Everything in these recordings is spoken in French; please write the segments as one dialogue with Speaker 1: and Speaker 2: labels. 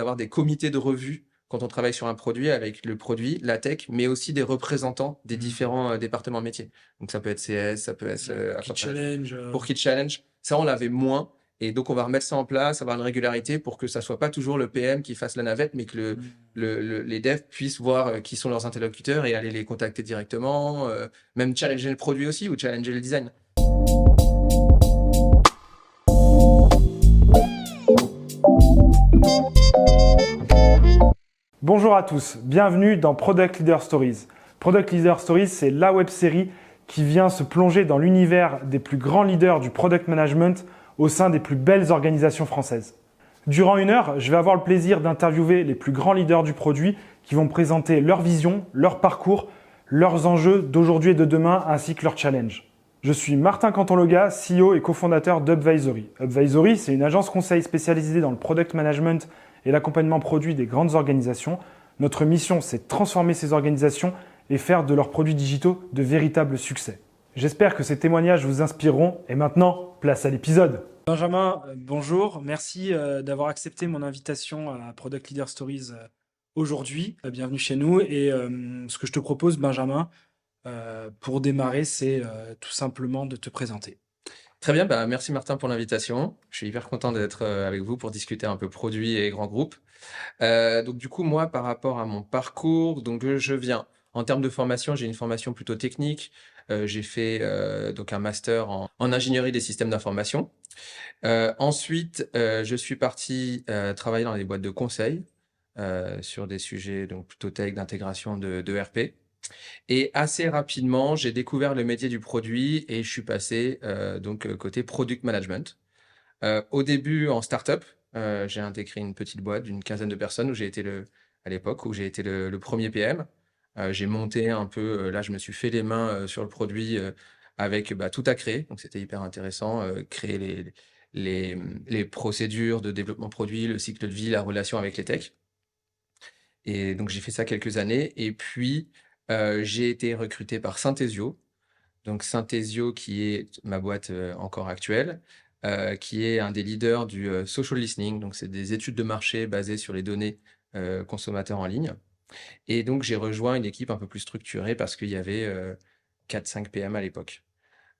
Speaker 1: d'avoir des comités de revue quand on travaille sur un produit, avec le produit, la tech, mais aussi des représentants des différents départements métiers. Donc ça peut être CS, ça peut être
Speaker 2: Qui challenge.
Speaker 1: pour Kit Challenge. Ça, on l'avait moins. Et donc, on va remettre ça en place, avoir une régularité pour que ça soit pas toujours le PM qui fasse la navette, mais que les devs puissent voir qui sont leurs interlocuteurs et aller les contacter directement, même challenger le produit aussi ou challenger le design.
Speaker 3: Bonjour à tous, bienvenue dans Product Leader Stories. Product Leader Stories, c'est la web-série qui vient se plonger dans l'univers des plus grands leaders du product management au sein des plus belles organisations françaises. Durant une heure, je vais avoir le plaisir d'interviewer les plus grands leaders du produit qui vont présenter leur vision, leur parcours, leurs enjeux d'aujourd'hui et de demain ainsi que leurs challenges. Je suis Martin Cantonloga, CEO et cofondateur d'Upvisory. Upvisory, c'est une agence conseil spécialisée dans le product management et l'accompagnement produit des grandes organisations. Notre mission, c'est de transformer ces organisations et faire de leurs produits digitaux de véritables succès. J'espère que ces témoignages vous inspireront. Et maintenant, place à l'épisode.
Speaker 2: Benjamin, bonjour. Merci d'avoir accepté mon invitation à Product Leader Stories aujourd'hui. Bienvenue chez nous. Et ce que je te propose, Benjamin, pour démarrer, c'est tout simplement de te présenter.
Speaker 1: Très bien, merci Martin pour l'invitation. Je suis hyper content d'être avec vous pour discuter un peu produits et grands groupes. Donc du coup, moi, par rapport à mon parcours, donc je viens, en termes de formation, j'ai une formation plutôt technique. J'ai fait donc un master en ingénierie des systèmes d'information. Ensuite, je suis parti travailler dans des boîtes de conseil sur des sujets donc plutôt tech, d'intégration de RP. Et assez rapidement, j'ai découvert le métier du produit et je suis passé côté product management. Au début, en startup, j'ai intégré une petite boîte d'une quinzaine de personnes à l'époque où j'ai été le premier PM. J'ai monté un peu, là, je me suis fait les mains sur le produit avec tout à créer. Donc, c'était hyper intéressant. Créer les procédures de développement produit, le cycle de vie, la relation avec les techs. Et donc, j'ai fait ça quelques années. Et puis, j'ai été recruté par Synthesio. Donc, Synthesio, qui est ma boîte encore actuelle, qui est un des leaders du social listening. Donc, c'est des études de marché basées sur les données consommateurs en ligne. Et donc, j'ai rejoint une équipe un peu plus structurée parce qu'il y avait 4-5 PM à l'époque.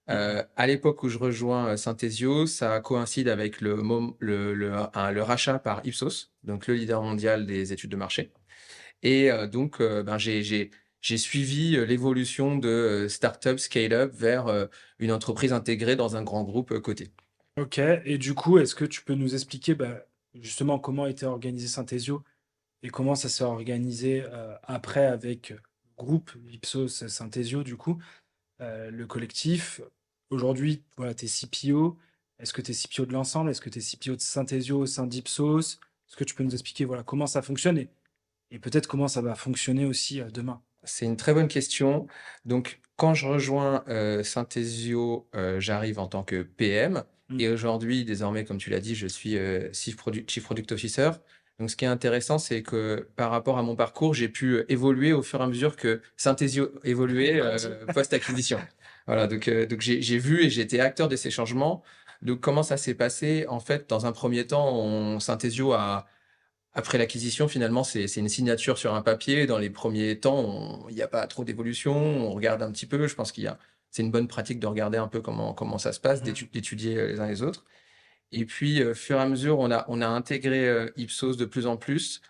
Speaker 1: À l'époque où je rejoins Synthesio, ça coïncide avec le rachat par Ipsos, donc le leader mondial des études de marché. Et j'ai suivi l'évolution de startup, scale-up vers une entreprise intégrée dans un grand groupe coté.
Speaker 2: Ok, et du coup, est-ce que tu peux nous expliquer justement comment était organisé Synthesio et comment ça s'est organisé après avec le groupe Ipsos Synthesio, du coup, le collectif. Aujourd'hui, voilà, tu es CPO. Est-ce que tu es CPO de l'ensemble? Est-ce que tu es CPO de Synthesio au sein d'Ipsos? Est-ce que tu peux nous expliquer voilà, comment ça fonctionne et peut-être comment ça va fonctionner aussi demain?
Speaker 1: C'est une très bonne question. Donc, quand je rejoins Synthesio, j'arrive en tant que PM. Et aujourd'hui, désormais, comme tu l'as dit, je suis Chief Product Officer. Donc, ce qui est intéressant, c'est que par rapport à mon parcours, j'ai pu évoluer au fur et à mesure que Synthesio évoluait post-acquisition. Voilà, donc j'ai vu et j'ai été acteur de ces changements. Donc, comment ça s'est passé? En fait, dans un premier temps, Synthesio après l'acquisition, finalement, c'est une signature sur un papier. Dans les premiers temps, il n'y a pas trop d'évolution. On regarde un petit peu. Je pense c'est une bonne pratique de regarder un peu comment ça se passe, d'étudier les uns les autres. Et puis, fur et à mesure, on a intégré Ipsos de plus en plus.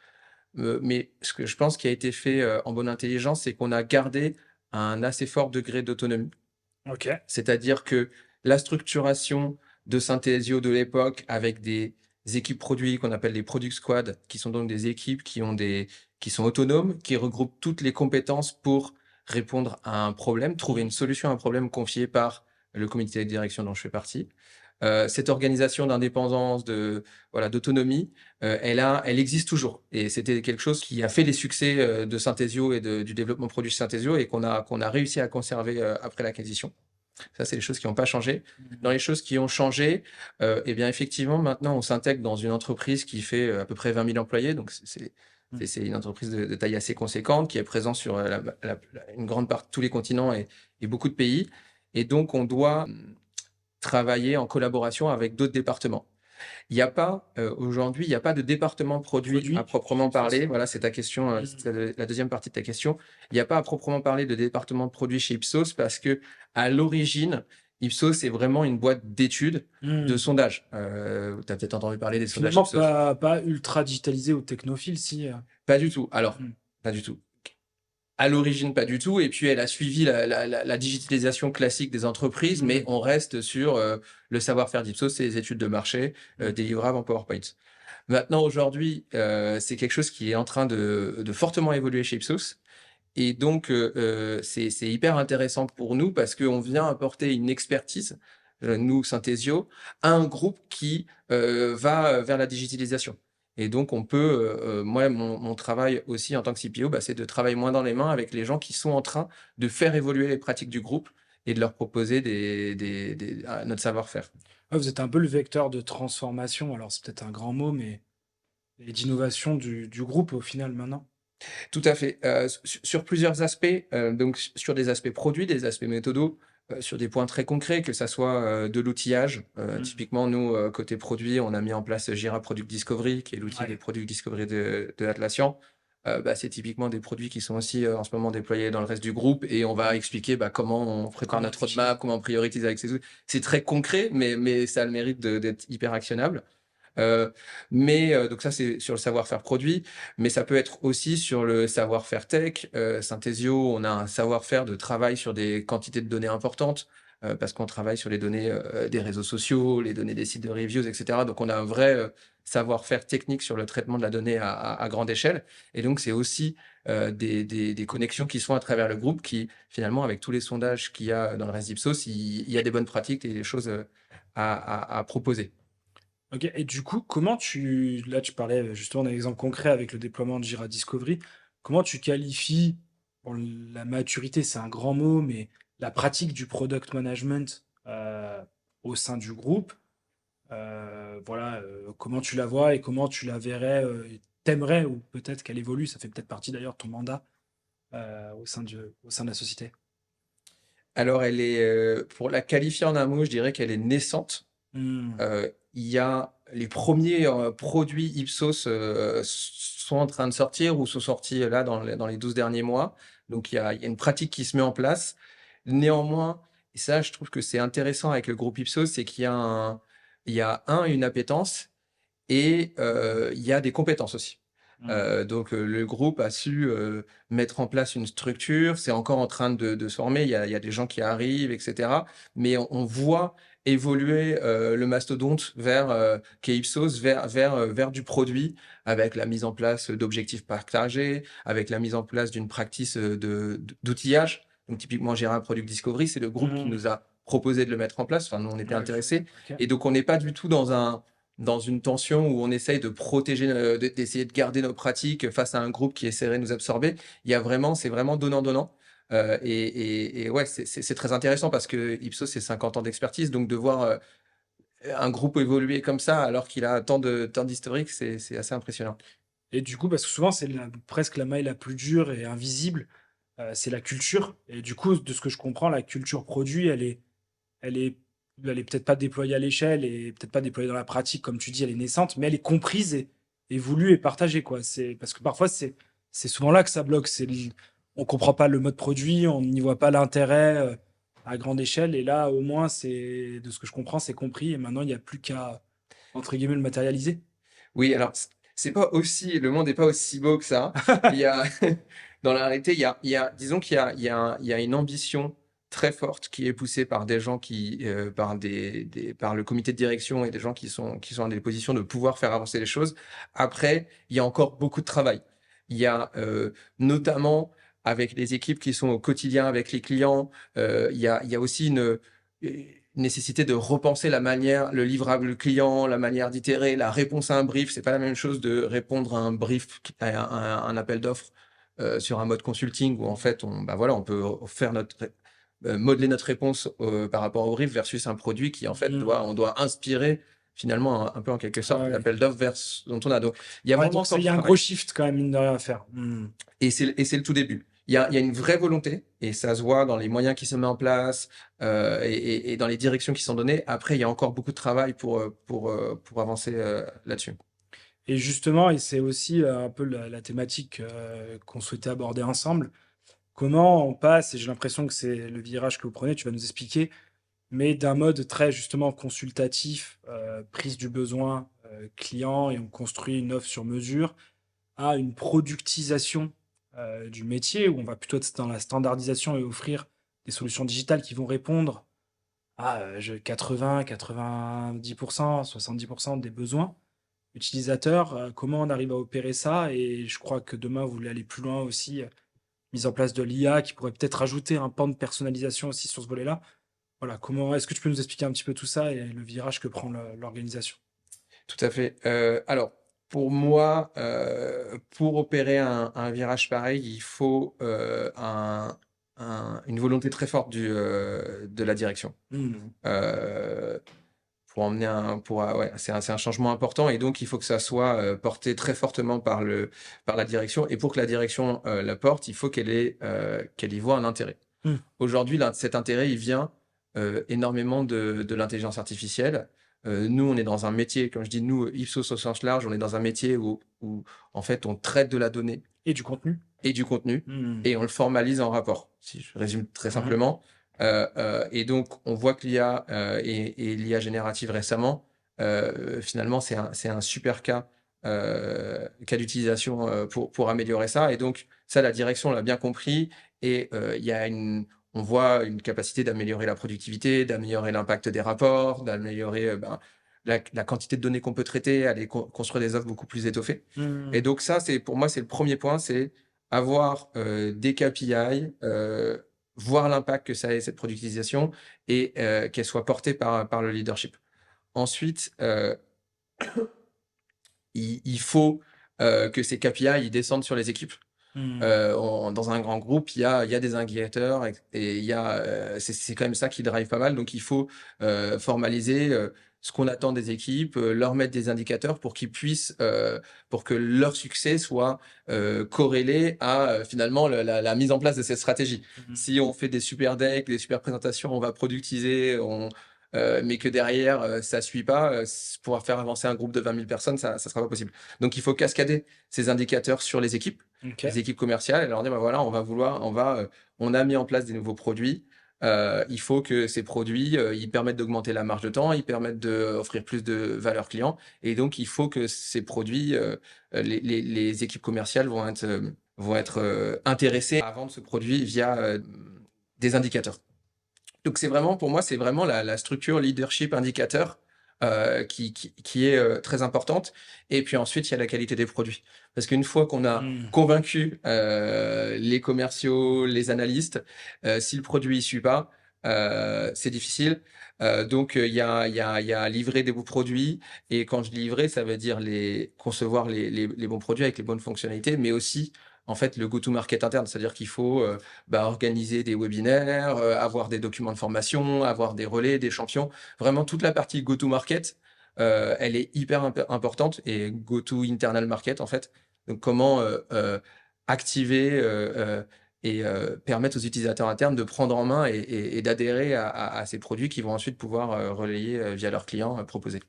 Speaker 1: Mais ce que je pense qui a été fait en bonne intelligence, c'est qu'on a gardé un assez fort degré d'autonomie.
Speaker 2: Ok.
Speaker 1: C'est-à-dire que la structuration de Synthesio de l'époque avec des équipes produits qu'on appelle des product squads, qui sont donc des équipes qui sont autonomes, qui regroupent toutes les compétences pour répondre à un problème, trouver une solution à un problème confié par le comité de direction dont je fais partie. Cette organisation d'indépendance, d'autonomie, elle existe toujours. Et c'était quelque chose qui a fait les succès de Synthesio et du développement produit Synthesio et qu'on a réussi à conserver après l'acquisition. Ça, c'est les choses qui n'ont pas changé. Dans les choses qui ont changé, eh bien, effectivement, maintenant, on s'intègre dans une entreprise qui fait à peu près 20 000 employés. Donc, c'est une entreprise de taille assez conséquente qui est présente sur une grande part de tous les continents et beaucoup de pays. Et donc, on doit travailler en collaboration avec d'autres départements. Il n'y a pas, aujourd'hui, il n'y a pas de département produit
Speaker 2: Produit,
Speaker 1: à proprement
Speaker 2: c'est ça.
Speaker 1: parler. Voilà, c'est ta question, c'est la deuxième partie de ta question. Il n'y a pas à proprement parler de département produit chez Ipsos parce que à l'origine, Ipsos est vraiment une boîte d'études, de
Speaker 2: Hmm.
Speaker 1: sondage. Tu as peut-être entendu parler des sondages
Speaker 2: Finalement,
Speaker 1: Ipsos.
Speaker 2: pas ultra digitalisé ou technophile, si.
Speaker 1: Pas du tout. Alors,
Speaker 2: Hmm.
Speaker 1: pas du tout. À l'origine, pas du tout. Et puis, elle a suivi la digitalisation classique des entreprises, mais on reste sur le savoir-faire d'Ipsos, c'est les études de marché, des livrables en PowerPoint. Maintenant, aujourd'hui, c'est quelque chose qui est en train de fortement évoluer chez Ipsos. Et donc, c'est hyper intéressant pour nous parce qu'on vient apporter une expertise, nous, Synthesio, à un groupe qui va vers la digitalisation. Et donc, on peut, moi, mon travail aussi en tant que CPO, bah, c'est de travailler moins dans les mains avec les gens qui sont en train de faire évoluer les pratiques du groupe et de leur proposer notre savoir-faire.
Speaker 2: Ouais, vous êtes un peu le vecteur de transformation, alors c'est peut-être un grand mot, mais et d'innovation du groupe au final maintenant.
Speaker 1: Tout à fait. Sur plusieurs aspects, donc sur des aspects produits, des aspects méthodos, sur des points très concrets, que ça soit de l'outillage. Typiquement, nous, côté produit, on a mis en place Jira Product Discovery, qui est l'outil des Product Discovery de Atlassian. Bah, c'est typiquement des produits qui sont aussi en ce moment déployés dans le reste du groupe et on va expliquer bah, comment on prépare
Speaker 2: Comment
Speaker 1: notre roadmap, comment on priorise avec ces outils. C'est très concret, mais ça a le mérite d'être hyper actionnable. Donc ça, c'est sur le savoir-faire produit, mais ça peut être aussi sur le savoir-faire tech. Synthesio, on a un savoir-faire de travail sur des quantités de données importantes, parce qu'on travaille sur les données des réseaux sociaux, les données des sites de reviews, etc. Donc on a un vrai savoir-faire technique sur le traitement de la donnée à grande échelle. Et donc c'est aussi des connexions qui sont à travers le groupe qui, finalement, avec tous les sondages qu'il y a dans le reste d'Ipsos, il y a des bonnes pratiques et des choses à proposer.
Speaker 2: Ok, et du coup, là tu parlais justement d'un exemple concret avec le déploiement de Jira Discovery, comment tu qualifies, bon, la maturité c'est un grand mot, mais la pratique du product management au sein du groupe, voilà, comment tu la vois et comment tu la verrais, t'aimerais, ou peut-être qu'elle évolue, ça fait peut-être partie d'ailleurs de ton mandat au sein de la société.
Speaker 1: Alors, pour la qualifier en un mot, je dirais qu'elle est naissante.
Speaker 2: Hmm.
Speaker 1: Il y a les premiers produits Ipsos sont en train de sortir ou sont sortis là dans les 12 derniers mois. Donc, il y a une pratique qui se met en place. Néanmoins, et ça, je trouve que c'est intéressant avec le groupe Ipsos, c'est qu'il y a une appétence et il y a des compétences aussi. Donc, le groupe a su mettre en place une structure. C'est encore en train de se former. Il y a des gens qui arrivent, etc. Mais on voit évoluer le mastodonte qu'est Ipsos vers du produit avec la mise en place d'objectifs partagés, avec la mise en place d'une practice d'outillage. Donc, typiquement, Jira Product Discovery, c'est le groupe qui nous a proposé de le mettre en place. Enfin, nous, on était intéressés.
Speaker 2: Ok.
Speaker 1: Et donc, on n'est pas du tout dans une tension où on essaye de protéger, d'essayer de garder nos pratiques face à un groupe qui essaierait de nous absorber. C'est vraiment donnant-donnant. Et ouais, c'est très intéressant parce que Ipsos, c'est 50 ans d'expertise. Donc, de voir un groupe évoluer comme ça alors qu'il a tant d'historique, c'est assez impressionnant.
Speaker 2: Et du coup, parce que souvent, c'est presque la maille la plus dure et invisible, c'est la culture. Et du coup, de ce que je comprends, la culture produit, elle est, elle est peut-être pas déployée à l'échelle et peut-être pas déployée dans la pratique, comme tu dis, elle est naissante, mais elle est comprise et voulue et partagée, quoi. Parce que parfois, c'est souvent là que ça bloque. On comprend pas le mode produit, on n'y voit pas l'intérêt à grande échelle. Et là, au moins, de ce que je comprends, c'est compris. Et maintenant, il n'y a plus qu'à, entre guillemets, le matérialiser.
Speaker 1: Oui, alors, le monde n'est pas aussi beau que ça. Il y a, dans la réalité, disons qu'il y a une ambition très forte qui est poussée par des gens par le comité de direction et des gens qui sont à des positions de pouvoir faire avancer les choses. Après, il y a encore beaucoup de travail. Il y a, notamment avec les équipes qui sont au quotidien avec les clients, il y a aussi une nécessité de repenser le livrable client, la manière d'itérer, la réponse à un brief. C'est pas la même chose de répondre à un brief, à un appel d'offres sur un mode consulting où en fait on peut modeler notre réponse par rapport au brief versus un produit qui en fait on doit inspirer finalement un peu en quelque sorte
Speaker 2: Ouais.
Speaker 1: l'appel d'offres dont on a. Donc il y a
Speaker 2: Ouais,
Speaker 1: vraiment
Speaker 2: donc
Speaker 1: encore
Speaker 2: il
Speaker 1: du
Speaker 2: y a un
Speaker 1: travail.
Speaker 2: gros shift quand même, mine de rien, à faire.
Speaker 1: Et c'est le tout début. il y a une vraie volonté et ça se voit dans les moyens qui se mettent en place et dans les directions qui sont données. Après, il y a encore beaucoup de travail pour avancer là-dessus.
Speaker 2: Et justement, et c'est aussi un peu la thématique qu'on souhaitait aborder ensemble, comment on passe, et j'ai l'impression que c'est le virage que vous prenez, tu vas nous expliquer, mais d'un mode très justement consultatif, prise du besoin client, et on construit une offre sur mesure, à une productisation du métier, où on va plutôt être dans la standardisation et offrir des solutions digitales qui vont répondre à 80, 90%, 70% des besoins utilisateurs. Comment on arrive à opérer ça? Et je crois que demain, vous voulez aller plus loin aussi, mise en place de l'IA qui pourrait peut-être ajouter un pan de personnalisation aussi sur ce volet-là. Voilà, comment est-ce que tu peux nous expliquer un petit peu tout ça et le virage que prend l'organisation?
Speaker 1: Tout à fait. Alors, pour moi, pour opérer un virage pareil, il faut une volonté très forte de la direction.
Speaker 2: Mmh.
Speaker 1: Euh, pour emmener ouais, c'est un changement important et donc il faut que ça soit porté très fortement par la direction. Et pour que la direction la porte, il faut qu'elle y voit un intérêt.
Speaker 2: Mmh.
Speaker 1: Aujourd'hui, cet intérêt, il vient énormément de l'intelligence artificielle. Nous, on est dans un métier, comme je dis, nous, Ipsos au sens large, on est dans un métier où en fait, on traite de la donnée
Speaker 2: Et du contenu?
Speaker 1: et du contenu
Speaker 2: Mmh.
Speaker 1: et on le formalise en rapport, si je résume très simplement. Et donc, on voit que l'IA et l'IA générative récemment, finalement, c'est un super cas d'utilisation pour améliorer ça. Et donc, ça, la direction l'a bien compris. Et il y a on voit une capacité d'améliorer la productivité, d'améliorer l'impact des rapports, d'améliorer la quantité de données qu'on peut traiter, aller construire des offres beaucoup plus étoffées.
Speaker 2: Mmh.
Speaker 1: Et donc ça, pour moi, c'est le premier point, c'est avoir des KPI, voir l'impact que ça ait, cette productisation, et qu'elle soit portée par le leadership. Ensuite, il faut que ces KPI ils descendent sur les équipes.
Speaker 2: Mmh.
Speaker 1: Dans un grand groupe, il y a des indicateurs et il y a, c'est quand même ça qui drive pas mal. Donc, il faut formaliser ce qu'on attend des équipes, leur mettre des indicateurs pour qu'ils puissent, pour que leur succès soit corrélé à finalement la mise en place de cette stratégie.
Speaker 2: Mmh.
Speaker 1: Si on fait des super decks, des super présentations, on va productiser, mais que derrière ça suit pas, pouvoir faire avancer un groupe de 20 000 personnes, ça sera pas possible. Donc, il faut cascader ces indicateurs sur les équipes.
Speaker 2: Ok.
Speaker 1: Les équipes commerciales et leur dire, bah voilà, on a mis en place des nouveaux produits. Il faut que ces produits, ils permettent d'augmenter la marge de temps, ils permettent d'offrir plus de valeur client. Et donc, il faut que ces produits, les équipes commerciales vont être intéressées à vendre ce produit via des indicateurs. Donc, pour moi, c'est vraiment la structure leadership indicateur qui est très importante. Et puis ensuite, il y a la qualité des produits. Parce qu'une fois qu'on a
Speaker 2: Mmh.
Speaker 1: convaincu les commerciaux, les analystes, si le produit ne suit pas, c'est difficile. Donc, il y a livrer des bons produits. Et quand je dis livrer, ça veut dire concevoir les bons produits avec les bonnes fonctionnalités, mais aussi, en fait, le go-to-market interne. C'est-à-dire qu'il faut organiser des webinaires, avoir des documents de formation, avoir des relais, des champions. Vraiment, toute la partie go-to-market, elle est hyper importante et go-to-internal market, en fait. Donc, comment activer et permettre aux utilisateurs internes de prendre en main et d'adhérer à ces produits qu'ils vont ensuite pouvoir relayer via leurs clients proposés.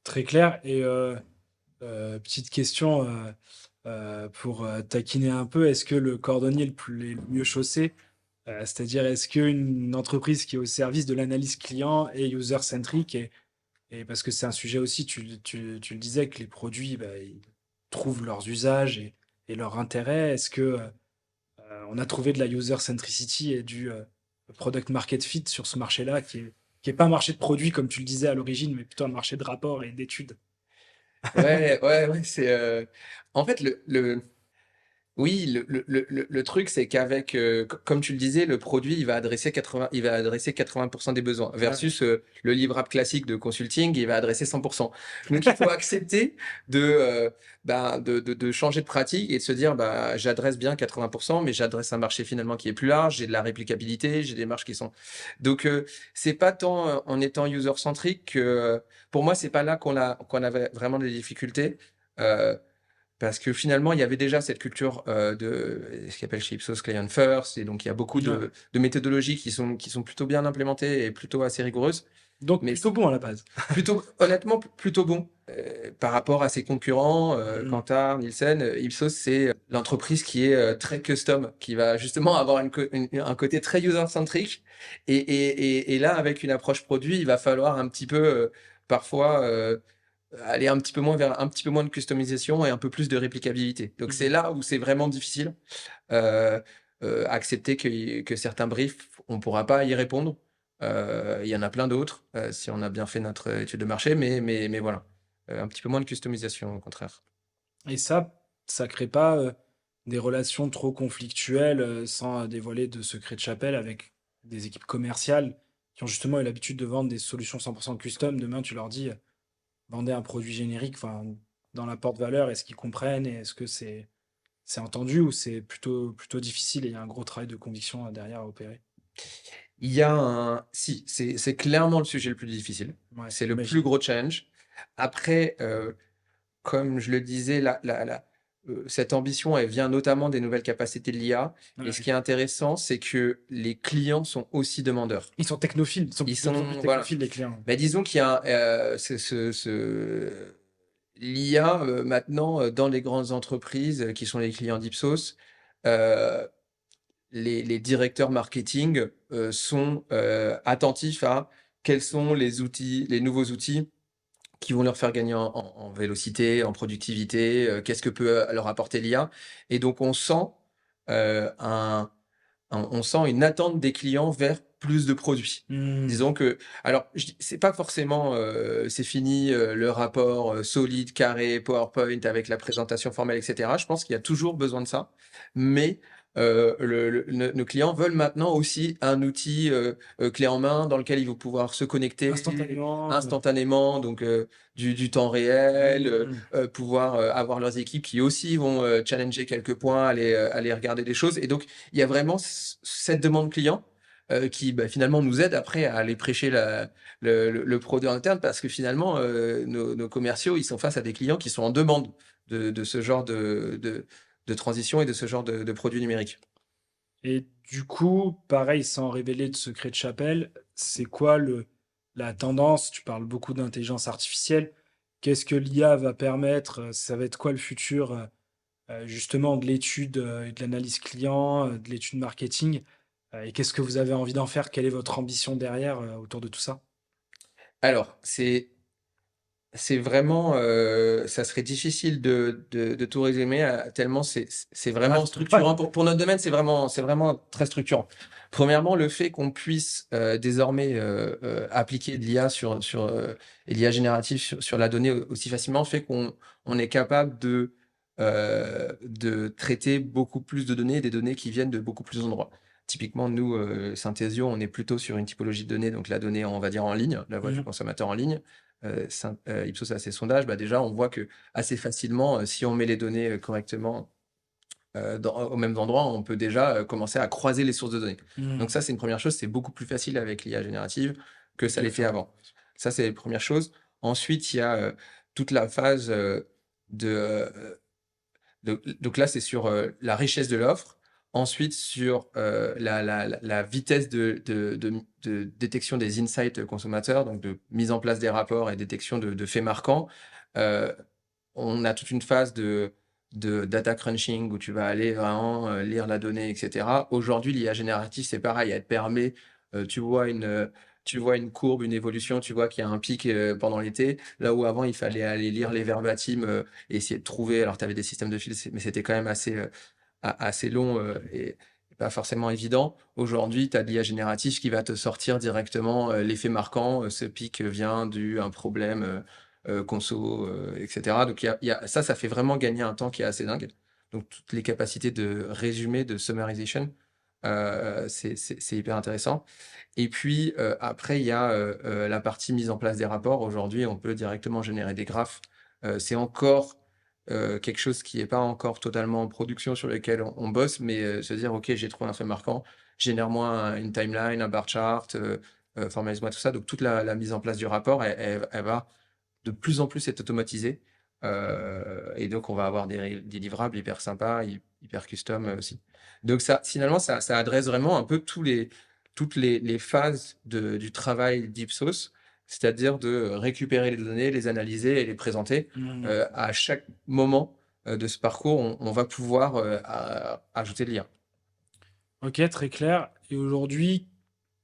Speaker 2: Très clair. Et petite question pour taquiner un peu, est-ce que le cordonnier est le mieux chaussé? C'est-à-dire, est-ce qu'une entreprise qui est au service de l'analyse client est user-centric et parce que c'est un sujet aussi, tu le disais, que les produits, bah, ils trouvent leurs usages et leur intérêt. Est-ce que on a trouvé de la user-centricity et du product market fit sur ce marché-là qui est pas un marché de produits, comme tu le disais à l'origine, mais plutôt un marché de rapports et d'études?
Speaker 1: Ouais, ouais, ouais, en fait, oui, le truc, c'est qu'avec, comme tu le disais, le produit, il va adresser 80% des besoins,
Speaker 2: Ouais.
Speaker 1: versus le libre app classique de consulting, il va adresser 100%. Donc, il faut accepter de changer de pratique et de se dire, bah, j'adresse bien 80%, mais j'adresse un marché finalement qui est plus large, j'ai de la réplicabilité, j'ai des marges qui sont. Donc, c'est pas tant en étant user-centric que, pour moi, c'est pas là qu'on avait vraiment des difficultés. Euh, parce que finalement, il y avait déjà cette culture de ce qu'on appelle chez Ipsos Client First, et donc il y a beaucoup
Speaker 2: Ouais.
Speaker 1: de méthodologies qui sont plutôt bien implémentées et plutôt assez rigoureuses.
Speaker 2: Donc
Speaker 1: Mais
Speaker 2: plutôt bon à la base.
Speaker 1: plutôt, honnêtement, plutôt bon par rapport à ses concurrents, Kantar, Nielsen. Ipsos, c'est l'entreprise qui est très custom, qui va justement avoir un côté très user-centric. Et là, avec une approche produit, il va falloir un petit peu, parfois, aller un petit peu moins vers un petit peu moins de customisation et un peu plus de réplicabilité. Donc, c'est là où c'est vraiment difficile. Euh, Accepter que certains briefs, on ne pourra pas y répondre. Il y en a plein d'autres, si on a bien fait notre étude de marché, mais voilà. Un petit peu moins de customisation, au contraire.
Speaker 2: Et ça crée pas des relations trop conflictuelles sans dévoiler de secrets de chapelle avec des équipes commerciales qui ont justement eu l'habitude de vendre des solutions 100% custom. Demain, tu leur dis, vendez un produit générique, enfin, dans la porte-valeur, est-ce qu'ils comprennent et est-ce que c'est entendu ou c'est plutôt difficile et il y a un gros travail de conviction derrière à opérer?
Speaker 1: Il y a un... Si, c'est clairement le sujet le plus difficile.
Speaker 2: Ouais,
Speaker 1: C'est le plus
Speaker 2: j'imagine.
Speaker 1: gros challenge. Après, comme je le disais, cette ambition, elle vient notamment des nouvelles capacités de l'IA. Et
Speaker 2: Ouais,
Speaker 1: ce
Speaker 2: oui.
Speaker 1: qui est intéressant, c'est que les clients sont aussi demandeurs.
Speaker 2: Ils sont technophiles, ils sont
Speaker 1: Ils
Speaker 2: de plus en plus
Speaker 1: sont, voilà.
Speaker 2: technophiles, les clients.
Speaker 1: Mais disons qu'il y a l'IA maintenant dans les grandes entreprises qui sont les clients d'Ipsos. euh, les directeurs marketing sont attentifs à quels sont les outils, les nouveaux outils qui vont leur faire gagner en vélocité, en productivité, qu'est-ce que peut leur apporter l'IA. Et donc on sent euh, un, on sent une attente des clients vers plus de produits.
Speaker 2: Hmm.
Speaker 1: Disons que, alors, c'est pas forcément, c'est fini le rapport solide, carré, PowerPoint avec la présentation formelle, etc. Je pense qu'il y a toujours besoin de ça, mais nos clients veulent maintenant aussi un outil clé en main dans lequel ils vont pouvoir se connecter
Speaker 2: Instantanément.
Speaker 1: instantanément, donc du temps réel,
Speaker 2: Hmm.
Speaker 1: pouvoir avoir leurs équipes qui aussi vont challenger quelques points, aller regarder des choses. Et donc, il y a vraiment cette demande client qui bah, finalement nous aide après à aller prêcher le produit en interne parce que finalement, nos commerciaux, ils sont face à des clients qui sont en demande de ce genre de transition et de ce genre de produits numériques.
Speaker 2: Et du coup, pareil, sans révéler de secret de chapelle, c'est quoi la tendance? Tu parles beaucoup d'intelligence artificielle. Qu'est-ce que l'IA va permettre? Ça va être quoi le futur, justement, de l'étude et de l'analyse client, de l'étude marketing? Et qu'est-ce que vous avez envie d'en faire? Quelle est votre ambition derrière, autour de tout ça?
Speaker 1: Alors, c'est vraiment, ça serait difficile de tout résumer, tellement c'est vraiment
Speaker 2: Vaste. Ouais.
Speaker 1: structurant. Pour notre domaine, c'est vraiment très structurant. Premièrement, le fait qu'on puisse désormais appliquer de l'IA et l'IA générative sur la donnée aussi facilement fait qu'on est capable de traiter beaucoup plus de données, des données qui viennent de beaucoup plus d'endroits. Typiquement, nous, Synthesio, on est plutôt sur une typologie de données, donc la donnée, on va dire en ligne, la voix du
Speaker 2: Mhm.
Speaker 1: consommateur en ligne. Ipsos a ses sondages, bah déjà, on voit que assez facilement, si on met les données correctement au même endroit, on peut déjà commencer à croiser les sources de données. Donc
Speaker 2: Mhm.
Speaker 1: ça, c'est une première chose. C'est beaucoup plus facile avec l'IA générative que ça
Speaker 2: De le
Speaker 1: l'était
Speaker 2: faire.
Speaker 1: avant. Ça, c'est la première chose. Ensuite, il y a toute la phase de, euh, donc là, c'est sur la richesse de l'offre. Ensuite, sur la vitesse de détection des insights consommateurs, donc de mise en place des rapports et détection de faits marquants. Euh, on a toute une phase de data crunching où tu vas aller vraiment lire la donnée, etc. Aujourd'hui, l'IA générative, c'est pareil. Elle te permet, tu vois tu vois une courbe, une évolution, tu vois qu'il y a un pic pendant l'été, là où avant, il fallait aller lire les verbatims et essayer de trouver. Alors, tu avais des systèmes de fils, mais c'était quand même assez long et pas forcément évident. Aujourd'hui, tu as l'IA générative qui va te sortir directement l'effet marquant. Ce pic vient un problème conso, etc. Donc, ça fait vraiment gagner un temps qui est assez dingue. Donc, toutes les capacités de résumé, de summarization, c'est hyper intéressant. Et puis, après, il y a la partie mise en place des rapports. Aujourd'hui, on peut directement générer des graphes. C'est encore quelque chose qui n'est pas encore totalement en production sur lequel on bosse, mais se dire, OK, j'ai trouvé un fait marquant, génère-moi une timeline, un bar chart, formalise-moi tout ça. Donc, toute la mise en place du rapport, elle va de plus en plus être automatisée Et donc, on va avoir des livrables hyper sympas, hyper custom aussi. Donc, finalement, ça adresse vraiment un peu toutes les phases du travail d'Ipsos, c'est-à-dire de récupérer les données, les analyser et les présenter. À chaque moment de ce parcours, on va pouvoir ajouter de l'IA.
Speaker 2: Ok, très clair. Et aujourd'hui,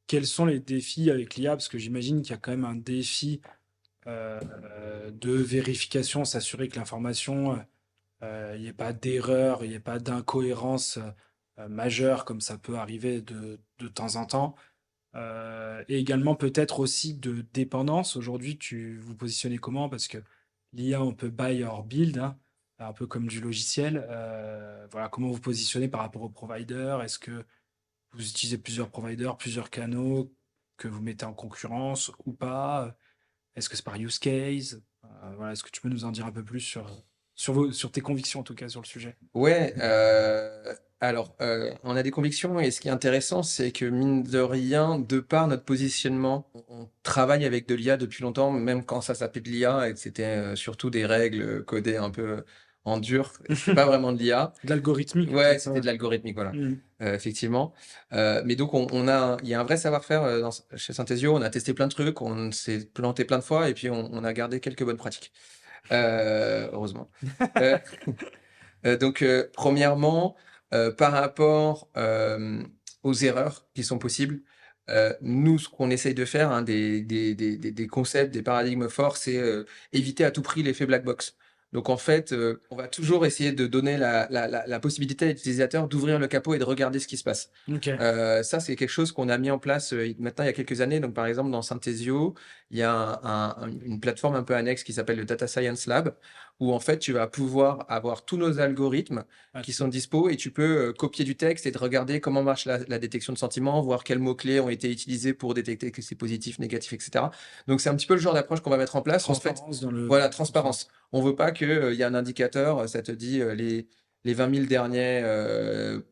Speaker 2: quels sont les défis avec l'IA? Parce que j'imagine qu'il y a quand même un défi de vérification, s'assurer que l'information, il n'y ait pas d'erreur, il n'y ait pas d'incohérence majeure comme ça peut arriver de temps en temps. Et également peut-être aussi de dépendance. Aujourd'hui, tu vous positionnez comment? Parce que l'IA, on peut buy or build, hein, un peu comme du logiciel. Voilà, comment vous positionnez par rapport aux providers? Est-ce que vous utilisez plusieurs providers, plusieurs canaux que vous mettez en concurrence ou pas? Est-ce que c'est par use case? Voilà, est-ce que tu peux nous en dire un peu plus sur tes convictions, en tout cas, sur le sujet?
Speaker 1: Ouais, alors, on a des convictions et ce qui est intéressant, c'est que mine de rien, de par notre positionnement, on travaille avec de l'IA depuis longtemps, même quand ça s'appelait de l'IA et que c'était surtout des règles codées un peu en dur. C'était pas vraiment de l'IA.
Speaker 2: De l'algorithmique,
Speaker 1: Ouais,
Speaker 2: peut-être.
Speaker 1: c'était de l'algorithmique, voilà.
Speaker 2: Mhm.
Speaker 1: Effectivement. Mais donc, il y a un vrai savoir-faire chez Synthesio. On a testé plein de trucs, on s'est planté plein de fois et puis on a gardé quelques bonnes pratiques. Heureusement. Euh, donc, premièrement, par rapport aux erreurs qui sont possibles, nous, ce qu'on essaye de faire, hein, des concepts, des paradigmes forts, c'est éviter à tout prix l'effet black box. Donc, en fait, on va toujours essayer de donner la possibilité à l'utilisateur d'ouvrir le capot et de regarder ce qui se passe.
Speaker 2: Ok.
Speaker 1: Ça, c'est quelque chose qu'on a mis en place maintenant il y a quelques années. Donc, par exemple, dans Synthesio, il y a une plateforme un peu annexe qui s'appelle le Data Science Lab, où en fait, tu vas pouvoir avoir tous nos algorithmes qui sont dispo et tu peux copier du texte et de regarder comment marche la détection de sentiments, voir quels mots-clés ont été utilisés pour détecter que c'est positif, négatif, etc. Donc, c'est un petit peu le genre d'approche qu'on va mettre en place. En fait,
Speaker 2: Transparence dans le.
Speaker 1: voilà, transparence. On veut pas qu'il y ait un indicateur, ça te dit les 20 000 derniers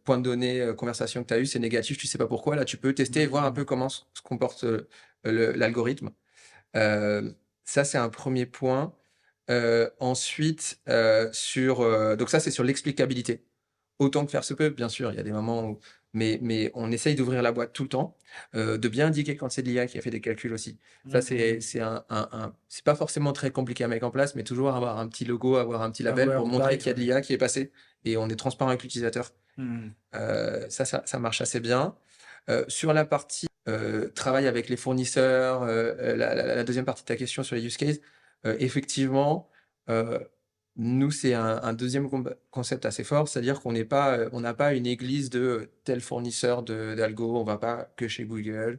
Speaker 1: points de données, conversations que tu as eues, c'est négatif, tu sais pas pourquoi. Là, tu peux tester et voir un peu comment se comporte l'algorithme. Ça, c'est un premier point. Ensuite, donc ça, c'est sur l'explicabilité. Autant que faire se peut, bien sûr, il y a des moments où, mais on essaye d'ouvrir la boîte tout le temps, de bien indiquer quand c'est de l'IA qui a fait des calculs aussi. Ça, c'est pas forcément très compliqué à mettre en place, mais toujours avoir un petit logo, avoir un petit label
Speaker 2: Aware
Speaker 1: pour montrer
Speaker 2: by,
Speaker 1: qu'il y a de l'IA qui est passé et on est transparent avec l'utilisateur.
Speaker 2: Mhm.
Speaker 1: Ça marche assez bien. Sur la partie travail avec les fournisseurs, la deuxième partie de ta question sur les use cases, effectivement, nous, c'est un deuxième concept assez fort, c'est-à-dire qu'on n'est pas, on n'a pas une église de tel fournisseur d'algo, on va pas que chez Google,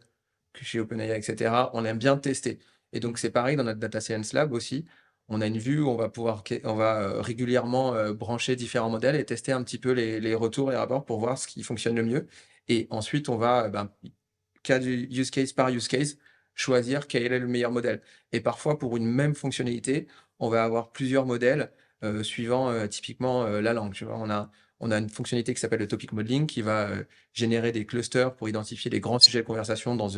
Speaker 1: que chez OpenAI, etc. On aime bien tester. Et donc, c'est pareil dans notre Data Science Lab aussi. On a une vue où on va régulièrement brancher différents modèles et tester un petit peu les retours, les rapports pour voir ce qui fonctionne le mieux. Et ensuite, on va, cas du use case par use case, choisir quel est le meilleur modèle. Et parfois, pour une même fonctionnalité, on va avoir plusieurs modèles suivant typiquement la langue. Tu vois, on a une fonctionnalité qui s'appelle le topic modeling qui va générer des clusters pour identifier les grands sujets de conversation dans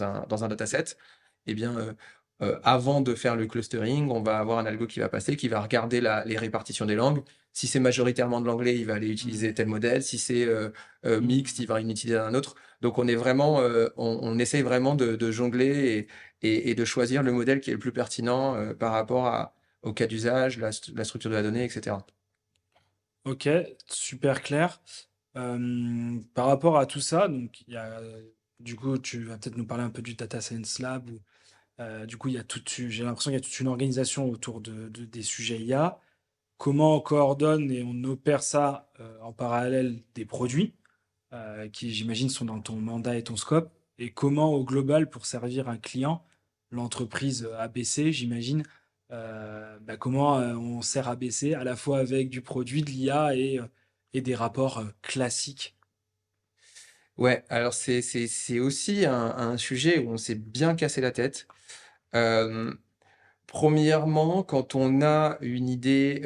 Speaker 1: un dataset. Eh bien, avant de faire le clustering, on va avoir un algo qui va passer, qui va regarder les répartitions des langues. Si c'est majoritairement de l'anglais, il va aller utiliser tel modèle. Si c'est mixte, il va en utiliser un autre. Donc, on est vraiment, on essaye vraiment de jongler et de choisir le modèle qui est le plus pertinent par rapport au cas d'usage, la structure de la donnée, etc.
Speaker 2: Ok, super clair. Par rapport à tout ça, donc du coup, tu vas peut-être nous parler un peu du Data Science Lab. Du coup, j'ai l'impression qu'il y a toute une organisation autour des sujets IA. Comment on coordonne et on opère ça en parallèle des produits qui, j'imagine, sont dans ton mandat et ton scope. Et comment, au global, pour servir un client, l'entreprise ABC, j'imagine, comment on sert ABC à la fois avec du produit, de l'IA et des rapports classiques.
Speaker 1: Ouais, alors c'est aussi un sujet où on s'est bien cassé la tête. Euh, Premièrement, quand on a une idée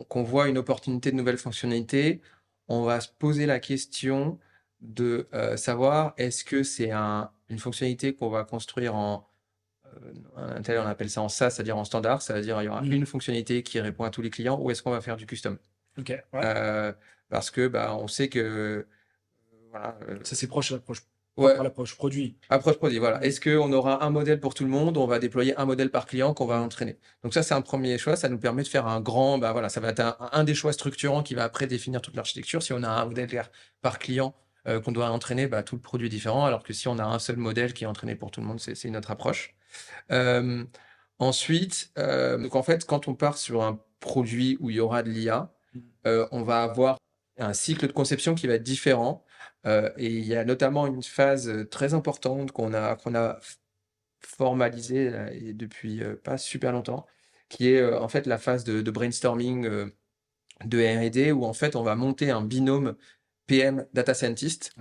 Speaker 1: qu'on voit une opportunité de nouvelle fonctionnalité, on va se poser la question de savoir est-ce que c'est une fonctionnalité qu'on va construire en Intel, on appelle ça en SaaS, c'est-à-dire en standard, c'est-à-dire il y aura
Speaker 2: Mhm.
Speaker 1: une fonctionnalité qui répond à tous les clients, ou est-ce qu'on va faire du custom?
Speaker 2: Ok, ouais.
Speaker 1: Parce que on sait que voilà,
Speaker 2: Ça, c'est proche à l'approche
Speaker 1: ouais,
Speaker 2: propre à l'approche produit.
Speaker 1: approche produit, voilà.
Speaker 2: Mhm.
Speaker 1: Est-ce qu'on aura un modèle pour tout le monde? On va déployer un modèle par client qu'on va entraîner. Donc ça, c'est un premier choix. Ça nous permet de faire un grand, voilà, ça va être un des choix structurants qui va après définir toute l'architecture. Si on a un modèle par client qu'on doit entraîner, tout le produit est différent. Alors que si on a un seul modèle qui est entraîné pour tout le monde, c'est une autre approche. Euh, Ensuite, donc en fait, quand on part sur un produit où il y aura de l'IA, on va avoir un cycle de conception qui va être différent. Et il y a notamment une phase très importante qu'on a formalisée là, et depuis pas super longtemps, qui est en fait la phase de brainstorming de R&D, où en fait on va monter un binôme PM Data Scientist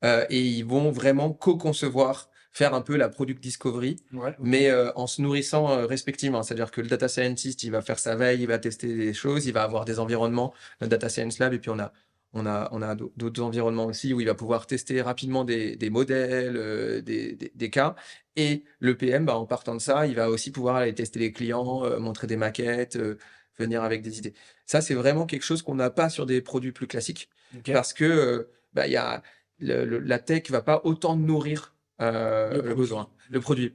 Speaker 2: Ouais,
Speaker 1: et ils vont vraiment co-concevoir, faire un peu la product discovery,
Speaker 2: ouais, ok.
Speaker 1: mais en se nourrissant respectivement. C'est-à-dire que le data scientist, il va faire sa veille, il va tester des choses, il va avoir des environnements, le data science lab, et puis on a d'autres environnements aussi où il va pouvoir tester rapidement des modèles, des cas. Et le PM, en partant de ça, il va aussi pouvoir aller tester les clients, montrer des maquettes, venir avec des idées. Ça, c'est vraiment quelque chose qu'on n'a pas sur des produits plus classiques
Speaker 2: Ok.
Speaker 1: parce que il y a la tech va pas autant nourrir
Speaker 2: Le
Speaker 1: le
Speaker 2: produit.
Speaker 1: besoin, le produit.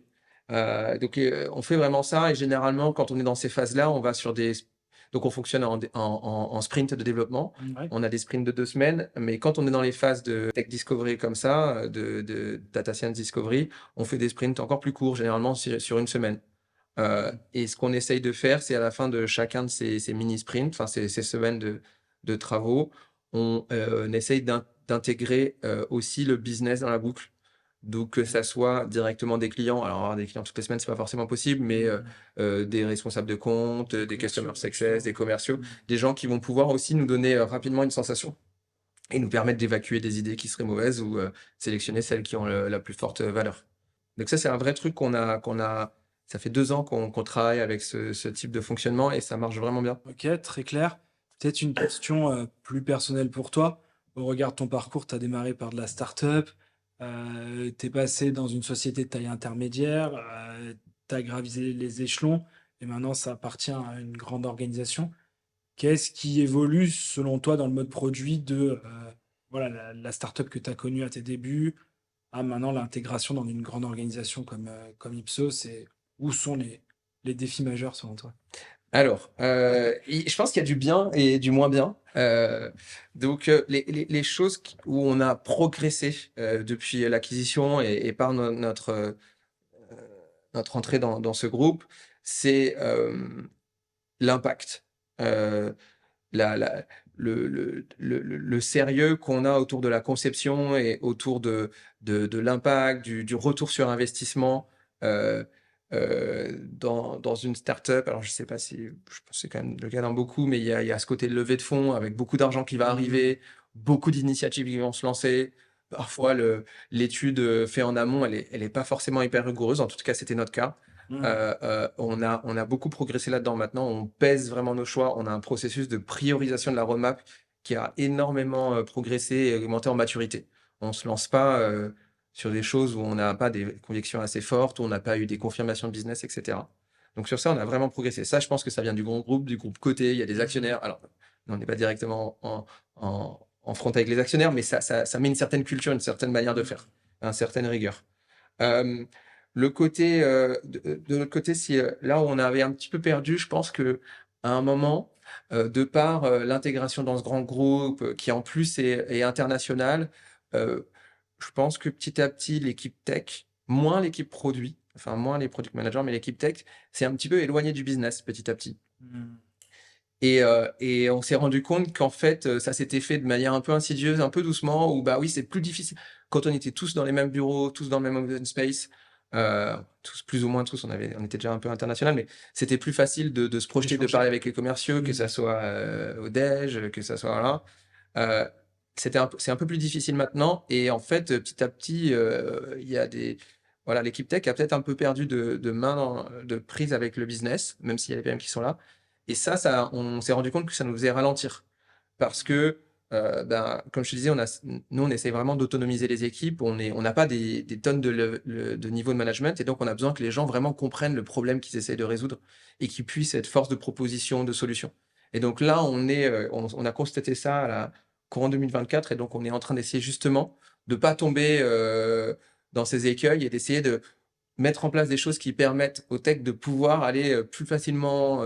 Speaker 1: Donc, on fait vraiment ça et généralement, quand on est dans ces phases-là, on va sur donc on fonctionne en sprint de développement.
Speaker 2: Ouais.
Speaker 1: On a des sprints de 2 semaines, mais quand on est dans les phases de tech discovery comme ça, de data science discovery, on fait des sprints encore plus courts, généralement sur une semaine. Et ce qu'on essaye de faire, c'est à la fin de chacun de ces mini-sprints, enfin ces semaines de travaux, on essaye d'intégrer aussi le business dans la boucle. Donc que ça soit directement des clients, alors avoir des clients toutes les semaines, c'est pas forcément possible, mais des responsables de compte, des customer success, des commerciaux, des gens qui vont pouvoir aussi nous donner rapidement une sensation et nous permettre d'évacuer des idées qui seraient mauvaises ou sélectionner celles qui ont la plus forte valeur. Donc ça, c'est un vrai truc ça fait 2 ans qu'on travaille avec ce type de fonctionnement et ça marche vraiment bien.
Speaker 2: Ok, très clair. Peut-être une question plus personnelle pour toi. Au regard de ton parcours, tu as démarré par de la start-up, tu es passé dans une société de taille intermédiaire, tu as gravisé les échelons et maintenant ça appartient à une grande organisation. Qu'est-ce qui évolue selon toi dans le mode produit de voilà, la start-up que tu as connue à tes débuts à maintenant l'intégration dans une grande organisation comme Ipsos et où sont les défis majeurs selon toi?
Speaker 1: Alors, je pense qu'il y a du bien et du moins bien. Donc, les choses où on a progressé depuis l'acquisition et par notre entrée dans ce groupe, c'est l'impact. Euh, la, la- le sérieux qu'on a autour de la conception et autour de l'impact, du retour sur investissement dans une startup. Alors, je sais pas si, je pense que c'est quand même le cas dans beaucoup, mais il y a ce côté de levée de fonds avec beaucoup d'argent qui va arriver, beaucoup d'initiatives qui vont se lancer. Parfois, l'étude faite en amont, elle est pas forcément hyper rigoureuse. En tout cas, c'était notre cas. On a beaucoup progressé là-dedans maintenant. On pèse vraiment nos choix. On a un processus de priorisation de la roadmap qui a énormément progressé et augmenté en maturité. On ne se lance pas sur des choses où on n'a pas des convictions assez fortes, où on n'a pas eu des confirmations de business, etc. Donc sur ça, on a vraiment progressé. Ça, je pense que ça vient du grand groupe, du groupe Côté. Il y a des actionnaires. Alors, on n'est pas directement en front avec les actionnaires, mais ça met une certaine culture, une certaine manière de faire, une certaine rigueur. Euh, de l'autre côté, si là où on avait un petit peu perdu, je pense que à un moment, de par l'intégration dans ce grand groupe qui en plus est international, euh, je pense que petit à petit, l'équipe tech, moins l'équipe produit, enfin moins les product managers, mais l'équipe tech, s'est un petit peu éloignée du business petit à petit. Et on s'est rendu compte qu'en fait, ça s'était fait de manière un peu insidieuse, un peu doucement, où bah oui, c'est plus difficile. Quand on était tous dans les mêmes bureaux, tous dans le même open space, tous plus ou moins tous, on était déjà un peu international, mais c'était plus facile de se projeter, de
Speaker 2: Échanger.
Speaker 1: parler avec les commerciaux, que ça soit au déj, que ça soit là. C'est un peu plus difficile maintenant. Et en fait, petit à petit, il y a voilà, l'équipe tech a peut-être un peu perdu de main, de prise avec le business, même s'il y a les PM qui sont là. Et ça, on s'est rendu compte que ça nous faisait ralentir. Parce que comme je te disais, nous, on essaie vraiment d'autonomiser les équipes. On n'a pas des tonnes de niveau de management, et donc on a besoin que les gens vraiment comprennent le problème qu'ils essayent de résoudre et qu'ils puissent être force de proposition, de solution. Et donc là, on a constaté ça courant 2024, et donc on est en train d'essayer justement de pas tomber dans ces écueils et d'essayer de mettre en place des choses qui permettent aux tech de pouvoir aller plus facilement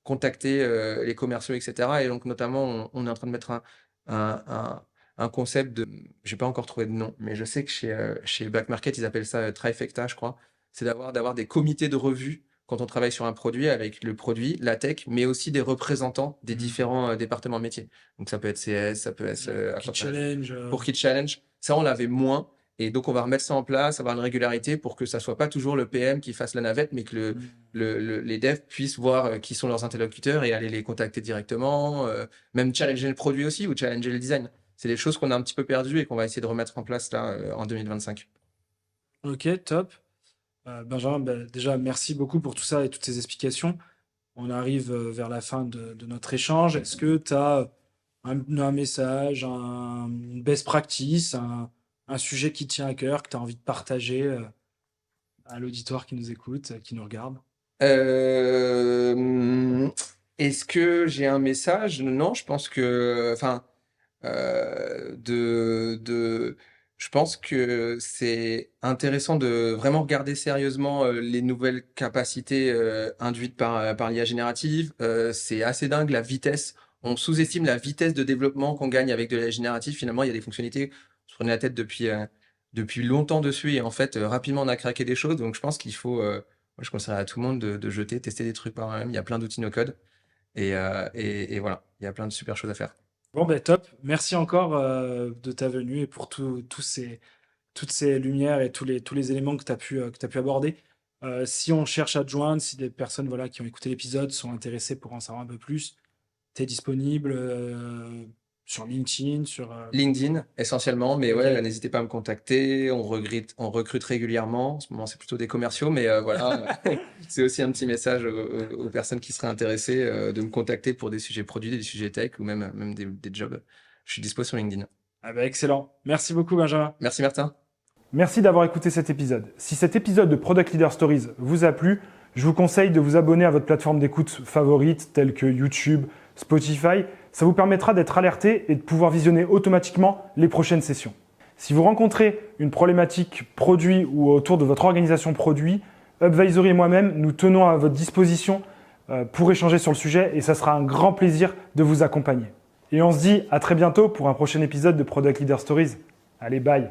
Speaker 1: contacter les commerciaux, etc. Et donc, notamment, on est en train de mettre un concept j'ai pas encore trouvé de nom, mais je sais que chez Back Market, ils appellent ça trifecta, je crois. C'est d'avoir des comités de revue quand on travaille sur un produit, avec le produit, la tech, mais aussi des représentants des différents départements métiers. Donc, ça peut être CS, ça peut être pour Kit Challenge. Ça, on l'avait moins. Et donc, on va remettre ça en place, avoir une régularité pour que ça soit pas toujours le PM qui fasse la navette, mais que les devs puissent voir qui sont leurs interlocuteurs et aller les contacter directement, même challenger le produit aussi ou challenger le design. C'est des choses qu'on a un petit peu perdues et qu'on va essayer de remettre en place là en 2025.
Speaker 2: Ok, top. Benjamin, déjà, merci beaucoup pour tout ça et toutes ces explications. On arrive vers la fin de notre échange. Est-ce que tu as un message, une best practice, un sujet qui tient à cœur, que tu as envie de partager à l'auditoire qui nous écoute, qui nous regarde?
Speaker 1: Est-ce que j'ai un message? Non, je pense que, enfin, je pense que c'est intéressant de vraiment regarder sérieusement les nouvelles capacités induites par l'IA générative. C'est assez dingue la vitesse. On sous-estime la vitesse de développement qu'on gagne avec de l'IA générative. Finalement, il y a des fonctionnalités, on se prenait la tête depuis longtemps dessus, et en fait, rapidement, on a craqué des choses. Donc, je pense qu'il faut, moi, je conseillerais à tout le monde de jeter, tester des trucs par eux-mêmes. Il y a plein d'outils no-code. Et voilà, il y a plein de super choses à faire.
Speaker 2: Bon, top. Merci encore de ta venue et pour toutes ces lumières et tous les éléments que tu as pu aborder. Si on cherche à te joindre, si des personnes voilà, qui ont écouté l'épisode sont intéressées pour en savoir un peu plus, tu es disponible sur LinkedIn,
Speaker 1: LinkedIn, essentiellement, mais
Speaker 2: Ok.
Speaker 1: ouais, n'hésitez pas à me contacter. On recrute régulièrement. En ce moment, c'est plutôt des commerciaux, mais voilà, c'est aussi un petit message aux personnes qui seraient intéressées de me contacter pour des sujets produits, des sujets tech ou même des jobs. Je suis dispo sur LinkedIn.
Speaker 2: Ah bah, excellent. Merci beaucoup, Benjamin.
Speaker 1: Merci, Martin.
Speaker 3: Merci d'avoir écouté cet épisode. Si cet épisode de Product Leader Stories vous a plu, je vous conseille de vous abonner à votre plateforme d'écoute favorite telle que YouTube, Spotify. Ça vous permettra d'être alerté et de pouvoir visionner automatiquement les prochaines sessions. Si vous rencontrez une problématique produit ou autour de votre organisation produit, Upvisory et moi-même, nous tenons à votre disposition pour échanger sur le sujet, et ça sera un grand plaisir de vous accompagner. Et on se dit à très bientôt pour un prochain épisode de Product Leader Stories. Allez, bye!